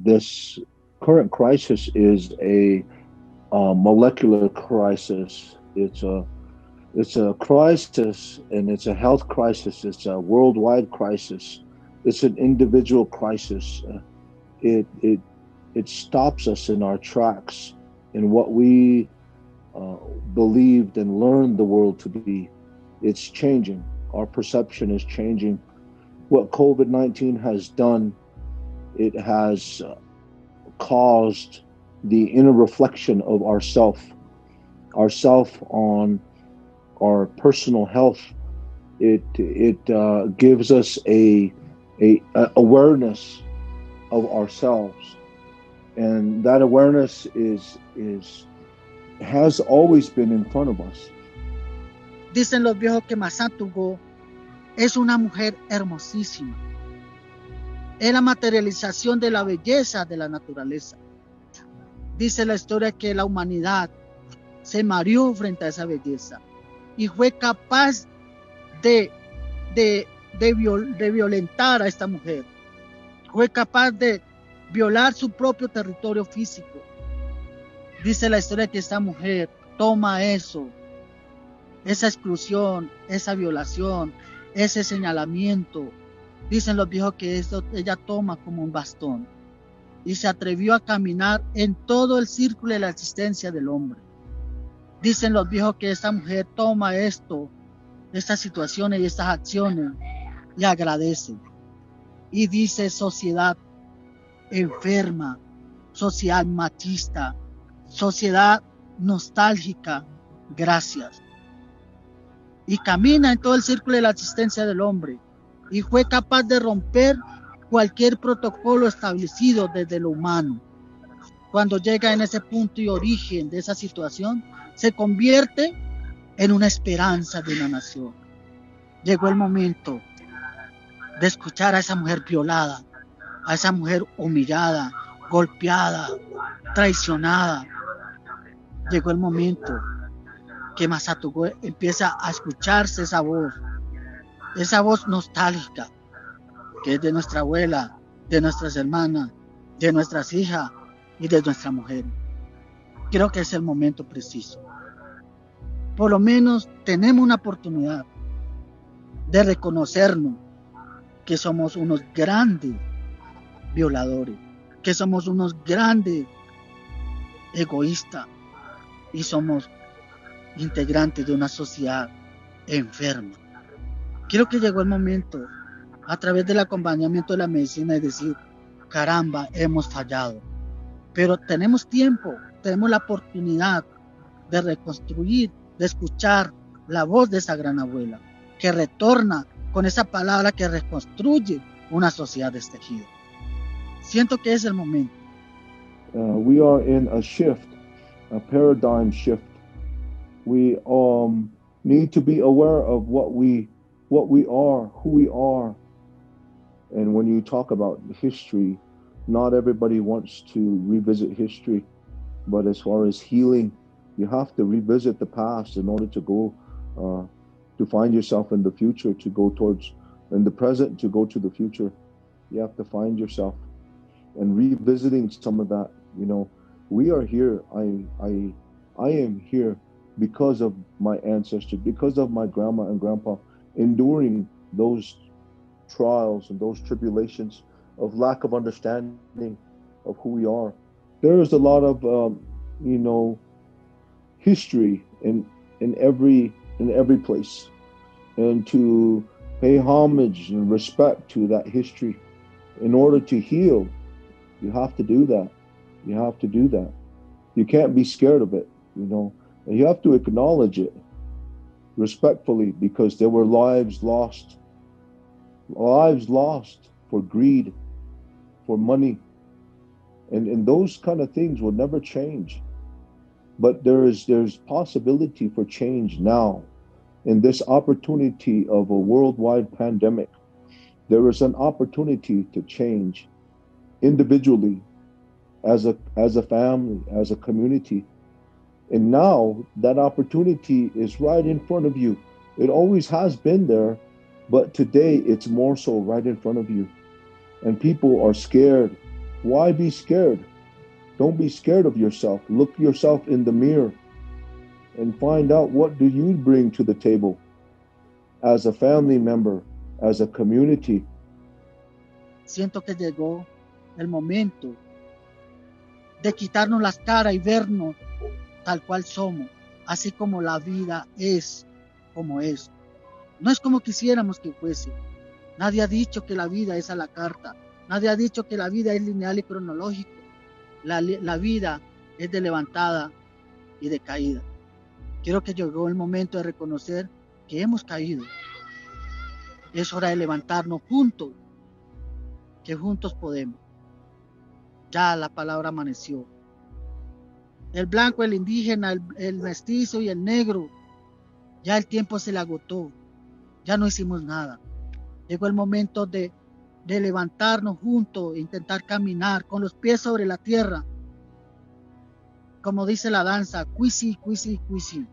this current crisis is a molecular crisis. It's a crisis, and it's a health crisis. It's a worldwide crisis. It's an individual crisis. It it stops us in our tracks in what we uh, believed and learned the world to be. It's changing. Our perception is changing. What COVID-19 has done, it has caused the inner reflection of ourself on our personal health. It gives us a awareness of ourselves, and that awareness is has always been in front of us. Dicen los viejos que Masatugo es una mujer hermosísima. Es la materialización de la belleza de la naturaleza. Dice la historia que la humanidad se mareó frente a esa belleza y fue capaz de violentar a esta mujer. Fue capaz de violar su propio territorio físico. Dice la historia que esta mujer toma eso, esa exclusión, esa violación, ese señalamiento. Dicen los viejos que ella toma como un bastón y se atrevió a caminar en todo el círculo de la existencia del hombre. Dicen los viejos que esta mujer toma estas situaciones y estas acciones y agradece. Y dice: sociedad enferma, sociedad machista, sociedad nostálgica, gracias. Y camina en todo el círculo de la existencia del hombre y fue capaz de romper cualquier protocolo establecido desde lo humano. Cuando llega en ese punto y origen de esa situación, se convierte en una esperanza de una nación. Llegó el momento de escuchar a esa mujer violada, a esa mujer humillada, golpeada, traicionada. Llegó el momento que Masatugo empieza a escucharse esa voz nostálgica, que es de nuestra abuela, de nuestras hermanas, de nuestras hijas y de nuestra mujer. Creo que es el momento preciso. Por lo menos tenemos una oportunidad de reconocernos que somos unos grandes violadores, que somos unos grandes egoístas y somos integrantes de una sociedad enferma. Creo que llegó el momento, a través del acompañamiento de la medicina, de decir: caramba, hemos fallado, pero tenemos tiempo, tenemos la oportunidad de reconstruir, de escuchar la voz de esa gran abuela, que retorna con esa palabra que reconstruye una sociedad destejida. Siento que es el momento. We are in a shift, a paradigm shift. We need to be aware of what we are, who we are. And when you talk about history, not everybody wants to revisit history, but as far as healing, you have to revisit the past in order to go to find yourself in the future, to go towards in the present, to go to the future. You have to find yourself and revisiting some of that. You know, we are here. I am here because of my ancestors, because of my grandma and grandpa enduring those trials and those tribulations of lack of understanding of who we are. There is a lot of you know, history in every place, and to pay homage and respect to that history in order to heal, you have to do that. You have to do that. You can't be scared of it, you know. And you have to acknowledge it respectfully, because there were lives lost for greed, for money, and those kind of things will never change. But there's possibility for change now. In this opportunity of a worldwide pandemic, there is an opportunity to change individually, as a family, as a community. And now that opportunity is right in front of you. It always has been there, but today it's more so right in front of you. And people are scared. Why be scared? Don't be scared of yourself. Look yourself in the mirror and find out what do you bring to the table as a family member, as a community. Siento que llegó el momento de quitarnos las caras y vernos tal cual somos, así como la vida es como es. No es como quisiéramos que fuese. Nadie ha dicho que la vida es a la carta. Nadie ha dicho que la vida es lineal y cronológico. La vida es de levantada y de caída. Creo que llegó el momento de reconocer que hemos caído. Es hora de levantarnos juntos, que juntos podemos. Ya la palabra amaneció. El blanco, el indígena, el mestizo y el negro, ya el tiempo se le agotó. Ya no hicimos nada. Llegó el momento de levantarnos juntos e intentar caminar con los pies sobre la tierra. Como dice la danza, cuisi, cuisi, cuisi.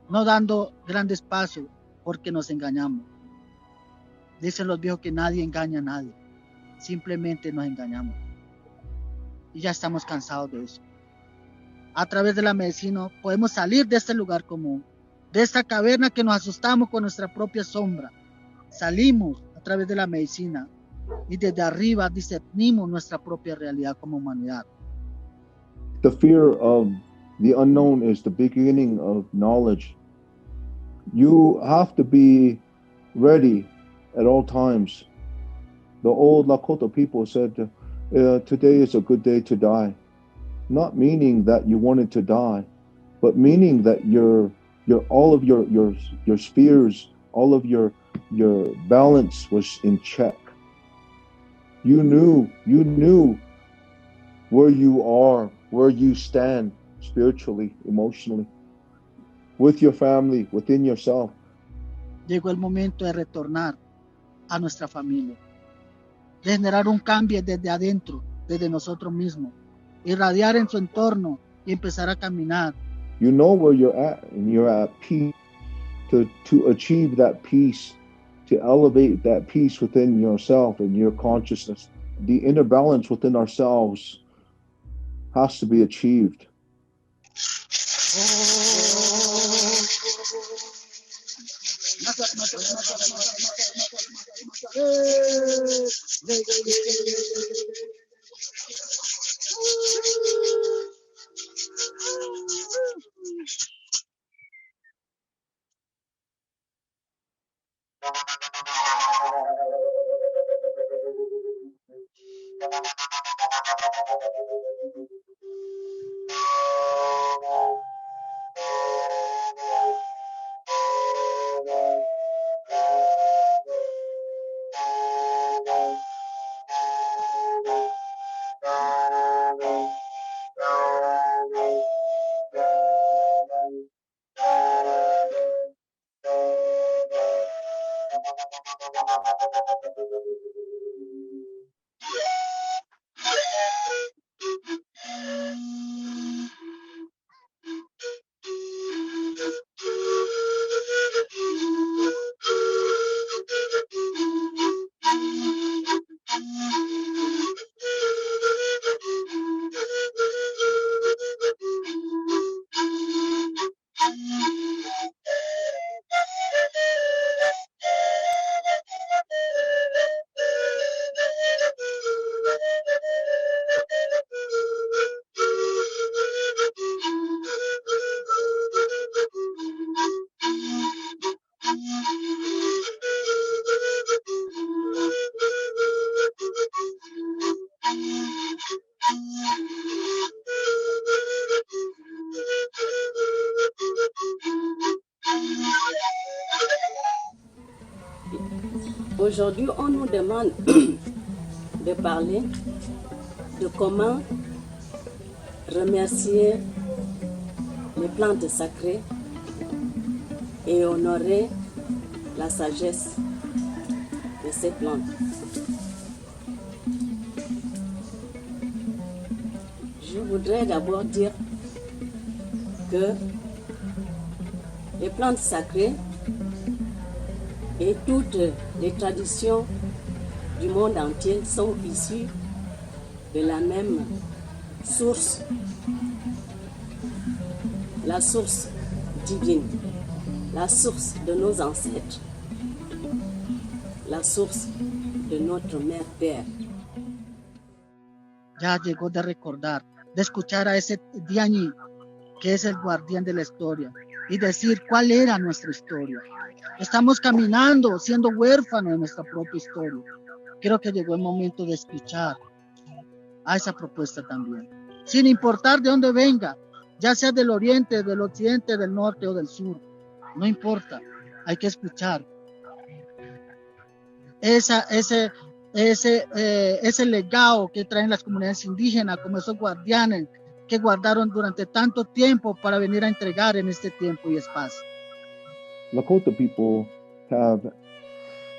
No dando grandes pasos porque nos engañamos. Dicen los viejos que nadie engaña a nadie. Simplemente nos engañamos. Y ya estamos cansados de eso. A través de la medicina podemos salir de este lugar común, de esta caverna que nos asustamos con nuestra propia sombra. Salimos a través de la medicina y desde arriba discernimos nuestra propia realidad como humanidad. The fear of the unknown is the beginning of knowledge. You have to be ready at all times. The old Lakota people said, today is a good day to die. Not meaning that you wanted to die, but meaning that your all of your spheres, all of your balance was in check. You knew where you are, where you stand spiritually, emotionally, with your family, within yourself. Llegó el momento de retornar a nuestra familia, de generar un cambio desde adentro, desde nosotros mismos, irradiar en su entorno y empezar a caminar. You know where you're at, and you're at peace. To achieve that peace, to elevate that peace within yourself and your consciousness, the inner balance within ourselves has to be achieved. Aujourd'hui, on nous demande de parler de comment remercier les plantes sacrées et honorer la sagesse de ces plantes. Je voudrais d'abord dire que les plantes sacrées et toutes les traditions du monde entier sont issues de la même source, la source divine, la source de nos ancêtres, la source de notre Mère Terre. Ya llegó de recordar, de escuchar a ese Diañi, que es el guardián de la historia, y decir cuál era nuestra historia. Estamos caminando, siendo huérfanos de nuestra propia historia. Creo que llegó el momento de escuchar a esa propuesta también, sin importar de dónde venga, ya sea del oriente, del occidente, del norte o del sur, no importa, hay que escuchar ese legado que traen las comunidades indígenas, como esos guardianes que guardaron durante tanto tiempo para venir a entregar en este tiempo y espacio. Lakota people have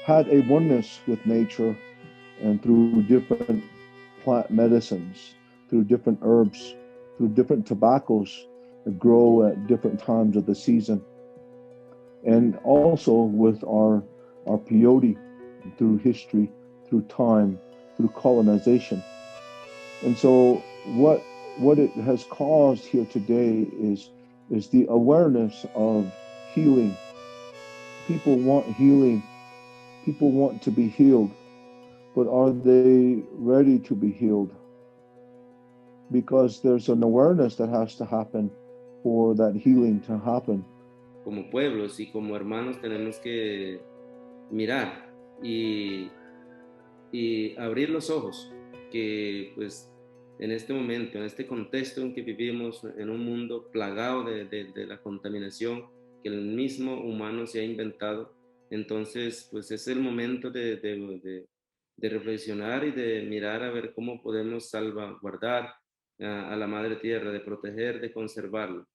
had a oneness with nature, and through different plant medicines, through different herbs, through different tobaccos that grow at different times of the season, and also with our peyote through history, through time, through colonization. And so what it has caused here today is the awareness of healing. People want healing. People want to be healed. But are they ready to be healed? Because there's an awareness that has to happen for that healing to happen. Como pueblos y como hermanos tenemos que mirar y abrir los ojos, que pues en este momento, en este contexto en que vivimos, en un mundo plagado de la contaminación que el mismo humano se ha inventado, entonces pues es el momento de reflexionar y de mirar a ver cómo podemos salvaguardar a la madre tierra, de proteger, de conservarla.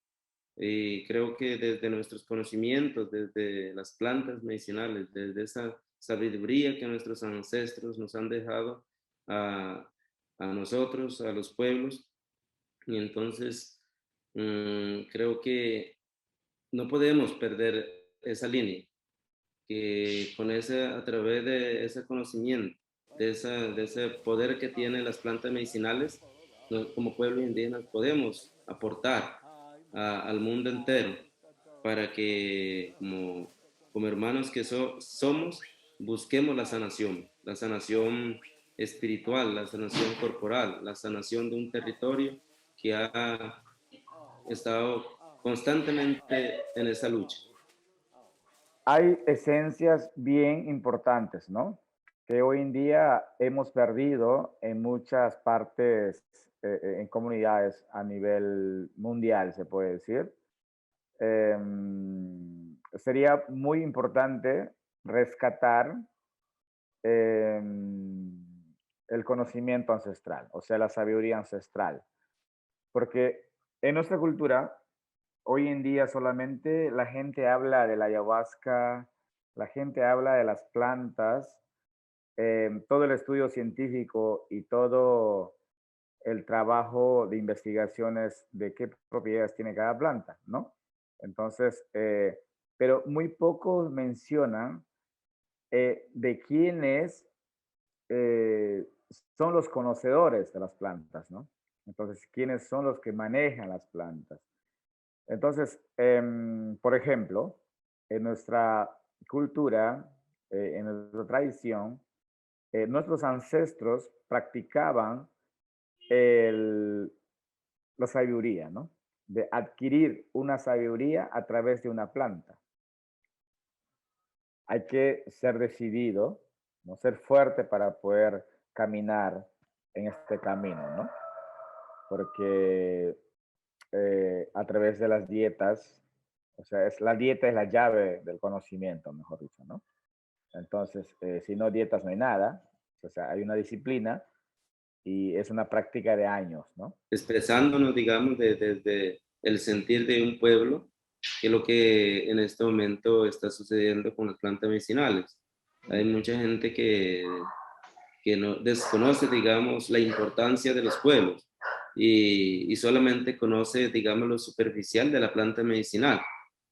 Y creo que desde nuestros conocimientos, desde las plantas medicinales, desde esa sabiduría que nuestros ancestros nos han dejado a nosotros, a los pueblos, y entonces creo que no podemos perder esa línea, que con a través de ese conocimiento, de ese poder que tienen las plantas medicinales, como pueblos indígenas podemos aportar al mundo entero para que como hermanos que somos, busquemos la sanación espiritual, la sanación corporal, la sanación de un territorio que ha estado constantemente en esa lucha. Hay esencias bien importantes, ¿no? Que hoy en día hemos perdido en muchas partes, en comunidades a nivel mundial, se puede decir. Sería muy importante rescatar el conocimiento ancestral, o sea, la sabiduría ancestral. Porque en nuestra cultura, hoy en día solamente la gente habla de la ayahuasca, la gente habla de las plantas, todo el estudio científico y todo el trabajo de investigaciones de qué propiedades tiene cada planta, ¿no? Entonces, pero muy pocos mencionan de quiénes son los conocedores de las plantas, ¿no? Entonces, quiénes son los que manejan las plantas. Entonces, por ejemplo, en nuestra cultura, en nuestra tradición, nuestros ancestros practicaban la sabiduría, ¿no? De adquirir una sabiduría a través de una planta. Hay que ser decidido, ¿no? Ser fuerte para poder caminar en este camino, ¿no? Porque a través de las dietas, o sea, la dieta es la llave del conocimiento, mejor dicho, ¿no? Entonces, si no dietas no hay nada, o sea, hay una disciplina y es una práctica de años, ¿no? Expresándonos, digamos, desde el sentir de un pueblo, que es lo que en este momento está sucediendo con las plantas medicinales. Hay mucha gente que no desconoce, digamos, la importancia de los pueblos y solamente conoce, digamos, lo superficial de la planta medicinal.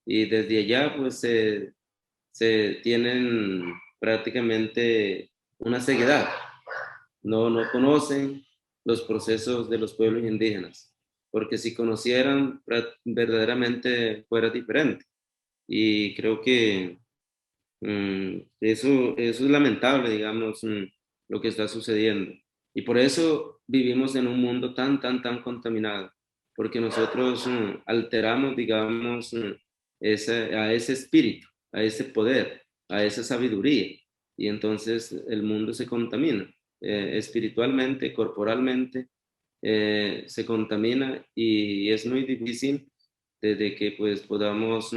Y desde allá, pues, se tienen prácticamente una ceguedad. No conocen, los procesos de los pueblos indígenas, porque si conocieran verdaderamente fuera diferente. Y creo que eso es lamentable, digamos, lo que está sucediendo. Y por eso vivimos en un mundo tan contaminado, porque nosotros alteramos, digamos, a ese espíritu, a ese poder, a esa sabiduría. Y entonces el mundo se contamina, espiritualmente, corporalmente, se contamina y es muy difícil desde que pues podamos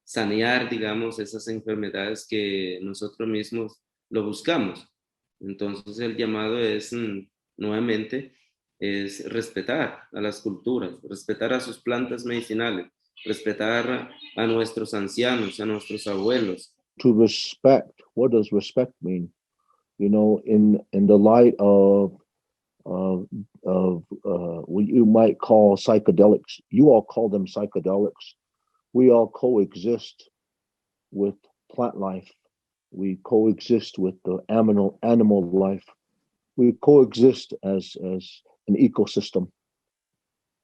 sanear, digamos, esas enfermedades que nosotros mismos lo buscamos. Entonces el llamado es, nuevamente, es respetar a las culturas, respetar a sus plantas medicinales, respetar a nuestros ancianos, a nuestros abuelos. To respect, what does respect mean? You know, in the light of what you might call psychedelics, you all call them psychedelics. We all coexist with plant life. We coexist with the animal life. We coexist as an ecosystem.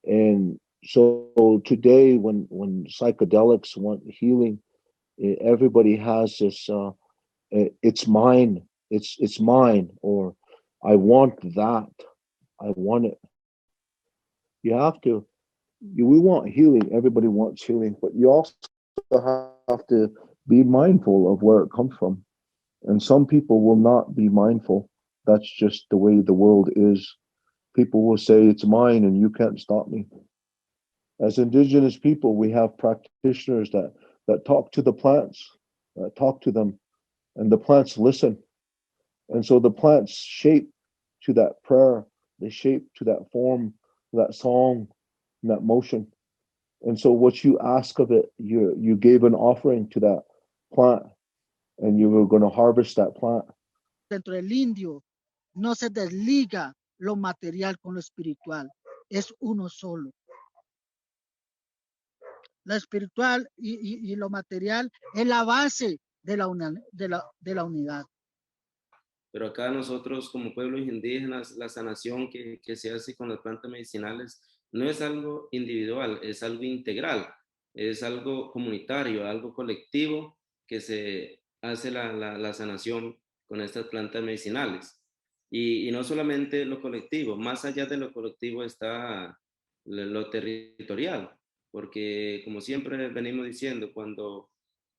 And so today, when psychedelics want healing, everybody has this. It's mine. It's mine. Or I want that. I want it. You have to. We want healing. Everybody wants healing, but you also have to be mindful of where it comes from. And some people will not be mindful. That's just the way the world is. People will say it's mine and you can't stop me. As indigenous people, we have practitioners that talk to the plants, talk to them, and the plants listen. And so the plants shape to that prayer, they shape to that form, that song, that motion. And so what you ask of it, you gave an offering to that plant, and you were going to harvest that plant. Dentro del indio no se desliga lo material con lo espiritual, es uno solo. Lo espiritual y lo material es la base de la unidad. Pero acá nosotros como pueblos indígenas, la sanación que se hace con las plantas medicinales no es algo individual, es algo integral, es algo comunitario, algo colectivo que se hace la sanación con estas plantas medicinales. Y no solamente lo colectivo, más allá de lo colectivo está lo territorial, porque como siempre venimos diciendo, cuando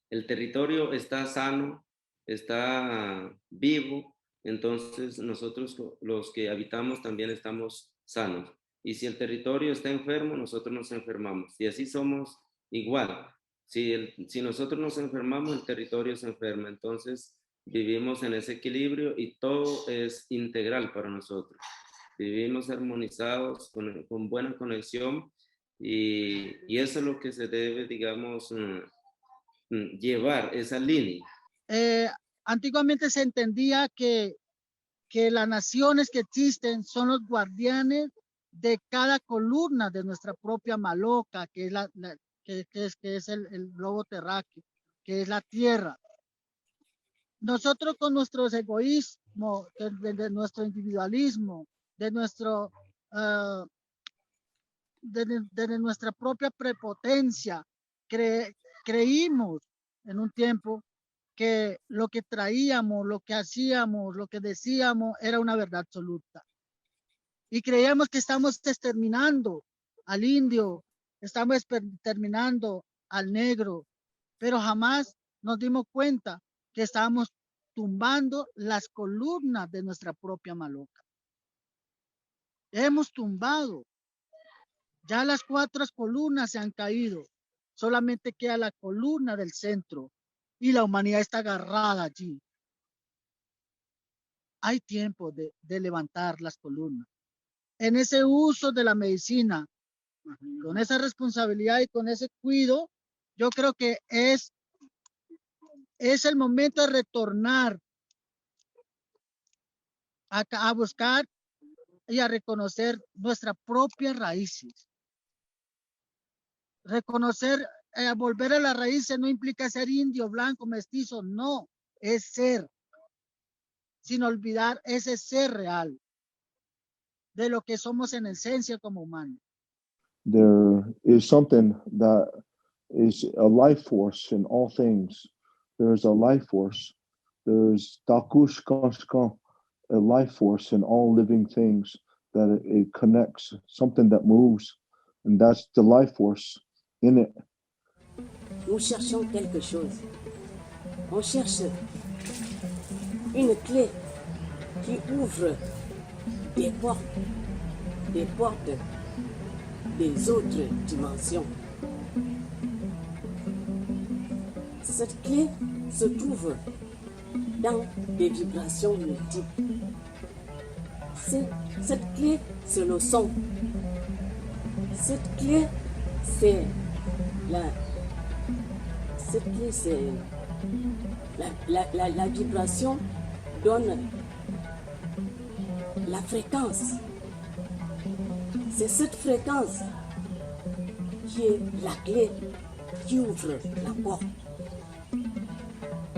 el territorio está sano, está vivo, entonces nosotros los que habitamos también estamos sanos. Y si el territorio está enfermo, nosotros nos enfermamos. Y así somos igual. Si nosotros nos enfermamos, el territorio se enferma. Entonces vivimos en ese equilibrio y todo es integral para nosotros. Vivimos armonizados, con buena conexión y eso es lo que se debe, digamos, llevar, esa línea. Antiguamente se entendía que las naciones que existen son los guardianes de cada columna de nuestra propia maloca, que es el globo terráqueo, que es la tierra. Nosotros con nuestros egoísmos, de nuestro individualismo, de nuestra propia prepotencia, creímos en un tiempo que lo que traíamos, lo que hacíamos, lo que decíamos era una verdad absoluta. Y creíamos que estamos exterminando al indio, estamos exterminando al negro, pero jamás nos dimos cuenta que estábamos tumbando las columnas de nuestra propia maloca. Hemos tumbado. Ya las 4 columnas se han caído. Solamente queda la columna del centro. Y la humanidad está agarrada allí. Hay tiempo de levantar las columnas. En ese uso de la medicina, con esa responsabilidad y con ese cuidado, yo creo que es el momento de retornar a buscar y a reconocer nuestras propias raíces. Reconocer, volver a las raíces no implica ser indio, blanco, mestizo, no, es ser. Sin olvidar ese ser real. de lo que somos en esencia como humanos. There is something that is a life force in all things. There is a life force. There is Dakush Kashka, a life force in all living things, that it connects, something that moves, and that's the life force in it. Nous cherchons quelque chose. On cherche une clé qui ouvre des portes des autres dimensions. Cette clé se trouve dans des vibrations multiples. Cette clé, c'est le son. Cette clé, c'est la vibration donne la fréquence. C'est cette fréquence qui est la clé qui ouvre la porte.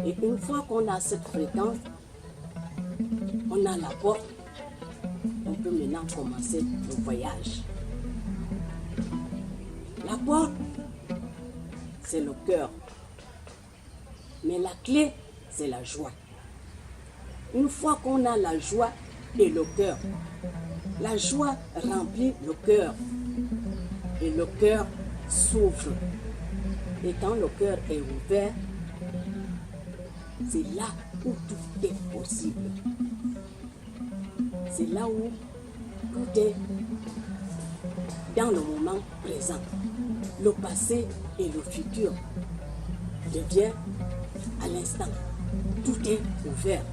Et une fois qu'on a cette fréquence, on a la porte, on peut maintenant commencer le voyage. La porte, c'est le cœur. Mais la clé, c'est la joie. Une fois qu'on a la joie et le cœur, la joie remplit le cœur et le cœur s'ouvre. Et quand le cœur est ouvert, c'est là où tout est possible. C'est là où tout est dans le moment présent. Le passé et le futur devient à l'instant. Tout est ouvert.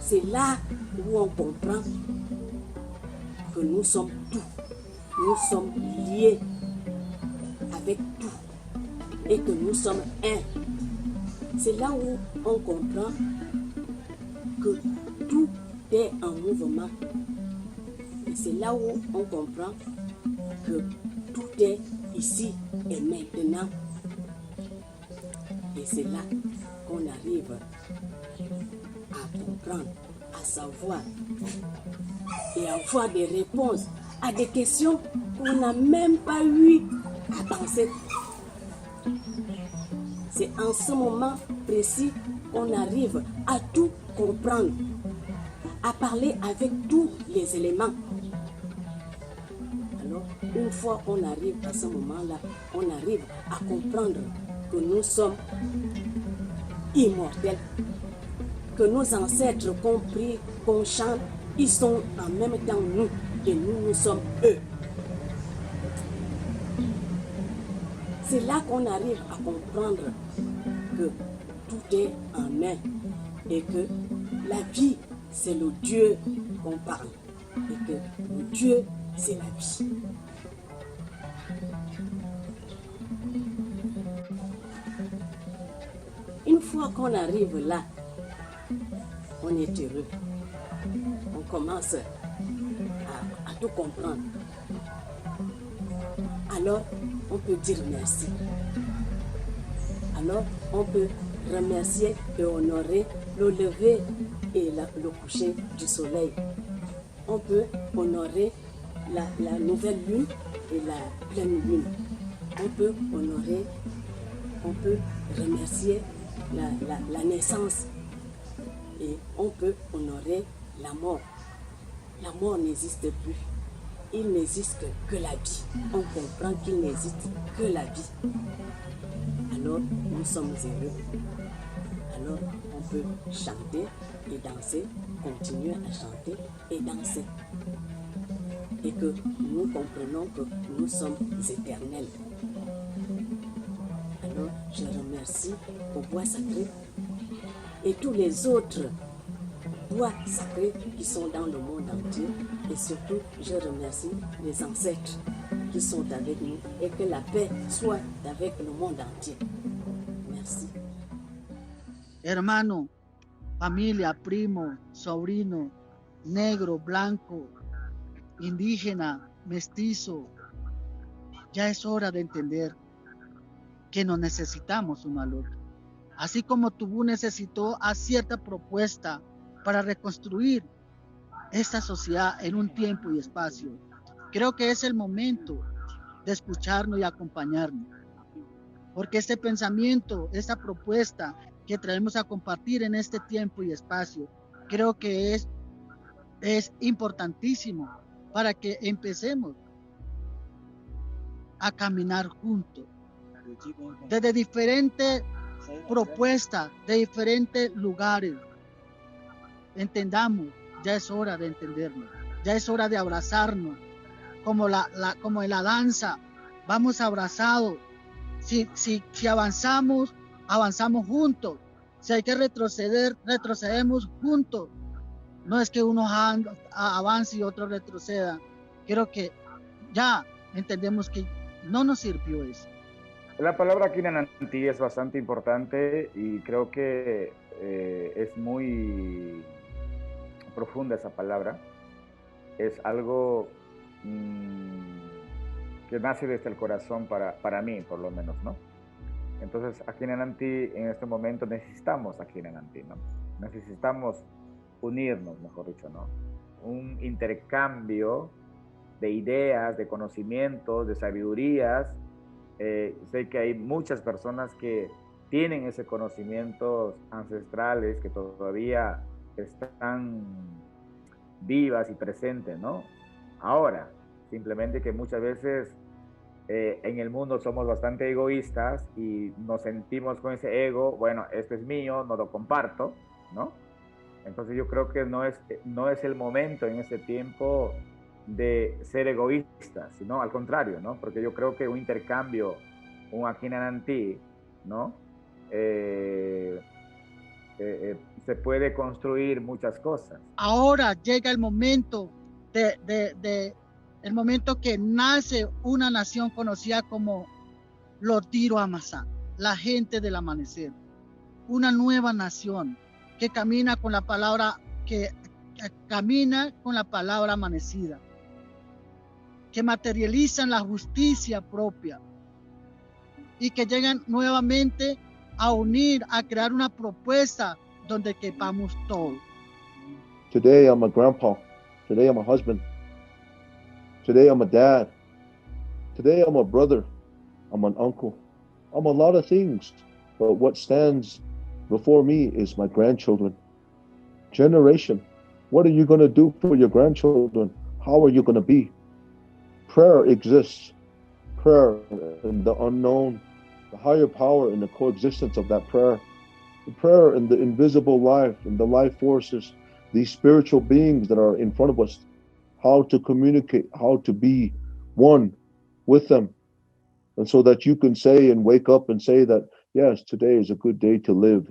C'est là où on comprend que nous sommes tout. Nous sommes liés avec tout et que nous sommes un. C'est là où on comprend que tout est en mouvement. Et c'est là où on comprend que tout est ici et maintenant. Et c'est là qu'on arrive à comprendre, à savoir et à avoir des réponses à des questions qu'on n'a même pas eu à penser. C'est en ce moment précis qu'on arrive à tout comprendre, à parler avec tous les éléments. Alors, une fois qu'on arrive à ce moment-là, on arrive à comprendre que nous sommes immortels, que nos ancêtres compris, qu'on chante, ils sont en même temps nous et nous sommes eux. C'est là qu'on arrive à comprendre que tout est en un et que la vie, c'est le Dieu qu'on parle et que le Dieu, c'est la vie. Une fois qu'on arrive là, on est heureux. On commence à tout comprendre. Alors, on peut dire merci. Alors, on peut remercier et honorer le lever et le coucher du soleil. On peut honorer la nouvelle lune et la pleine lune. On peut honorer, on peut remercier la naissance et on peut honorer la mort. La mort n'existe plus. Il n'existe que la vie. On comprend qu'il n'existe que la vie. Alors, nous sommes heureux. Alors, on peut chanter et danser, continuer à chanter et danser. Et que nous comprenons que nous sommes éternels. Alors, je remercie au bois sacré et tous les autres bois sacrés qui sont dans le monde entier. Et surtout, je remercie les ancêtres qui sont avec nous et que la paix soit avec le monde entier. Merci. Hermano, familia, primo, sobrino, negro, blanco, indígena, mestizo, ya es hora de entender que nos necesitamos uno al otro. Así como Tubú necesitó a cierta propuesta para reconstruir esta sociedad en un tiempo y espacio. Creo que es el momento de escucharnos y acompañarnos, porque este pensamiento, esta propuesta que traemos a compartir en este tiempo y espacio, creo que es importantísimo para que empecemos a caminar juntos, desde diferentes propuestas, de diferentes lugares. Entendamos, ya es hora de entendernos, ya es hora de abrazarnos, como en la danza, vamos abrazados. Si avanzamos, avanzamos juntos. Si hay que retroceder, retrocedemos juntos. No es que uno avance y otro retroceda. Creo que ya entendemos que no nos sirvió eso. La palabra Kinananti es bastante importante y creo que es muy profunda esa palabra. Es algo que nace desde el corazón para mí, por lo menos, ¿no? Entonces, a Kinananti en este momento necesitamos a Kinananti, ¿no? Necesitamos unirnos, mejor dicho, ¿no? Un intercambio de ideas, de conocimientos, de sabidurías. Sé que hay muchas personas que tienen ese conocimientos ancestrales que todavía están vivas y presentes, ¿no? Ahora, simplemente que muchas veces en el mundo somos bastante egoístas y nos sentimos con ese ego, bueno, esto es mío, no lo comparto, ¿no? Entonces yo creo que no es el momento en este tiempo de ser egoístas, sino al contrario, ¿no? Porque yo creo que un intercambio, un Akinananti, ¿no? Se puede construir muchas cosas. Ahora llega el momento el momento que nace una nación conocida como los Diro Amazá, la gente del amanecer, una nueva nación que camina con la palabra amanecida, que materializan la justicia propia y que llegan nuevamente a unir, a crear una propuesta donde quepamos todos. Today I'm a grandpa. Today I'm a husband. Today I'm a dad. Today I'm a brother. I'm an uncle. I'm a lot of things. But what stands before me is my grandchildren. Generation. What are you going to do for your grandchildren? How are you going to be? Prayer exists. Prayer in the unknown, the higher power in the coexistence of that prayer. The prayer in the invisible life, and the life forces, these spiritual beings that are in front of us, how to communicate, how to be one with them. And so that you can say and wake up and say that, yes, today is a good day to live.